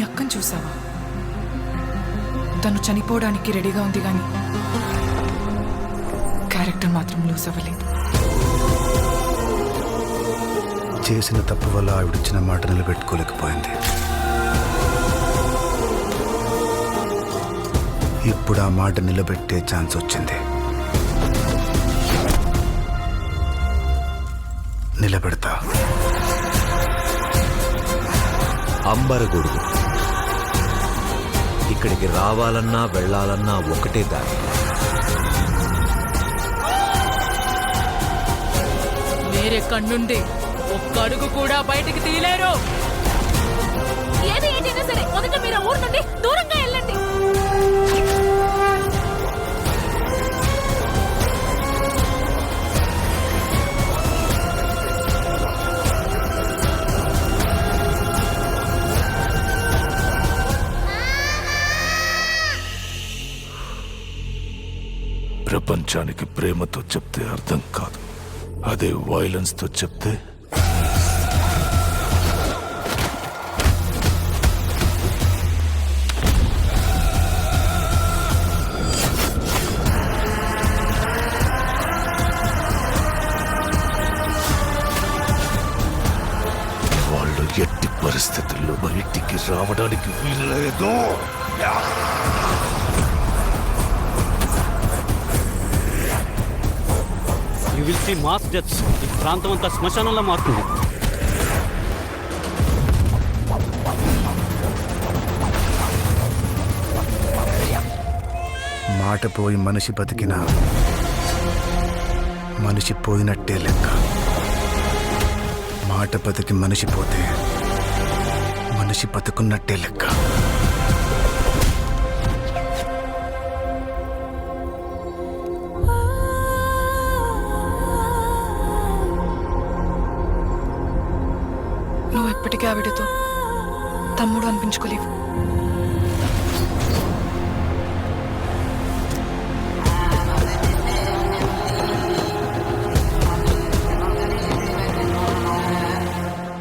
అక్కను చూసావా? తను చనిపోవడానికి రెడీగా ఉంది కానీ క్యారెక్టర్ మాత్రం లూజ్ అవ్వలేదు. చేసిన తప్పు వల్ల ఆవిడిచ్చిన మాట నిలబెట్టుకోలేకపోయింది. ఇప్పుడు ఆ మాట నిలబెట్టే ఛాన్స్ వచ్చింది. నిలబెడతా. అంబరగొడుగు ఇక్కడికి రావాలన్నా వెళ్ళాలన్నా ఒకటే దారి. మీరెక్కడి నుండి ఒక్క అడుగు కూడా బయటికి తీయలేరు. ఏది ఏదైనా సరే మొదట మీరు ఊరు నుండి దూరంగా వెళ్ళండి. ప్రపంచానికి ప్రేమతో చెప్తే అర్థం కాదు, అదే వైలెన్స్తో చెప్తే వాళ్ళు ఎట్టి పరిస్థితుల్లో బయటికి రావడానికి వీల్లేదు. You will see mass deaths. ఈ ప్రాంతం అంతా శ్మశానంలో మారుతుంది. మాట పోయి మనిషి బతికినా మనిషి పోయినట్టే లెక్క. మాట బతికి మనిషి పోతే మనిషి బతుకున్నట్టే లెక్క. నువ్వు ఎప్పటికీ ఆవిడతో తమ్ముడు అనిపించుకోలేవు.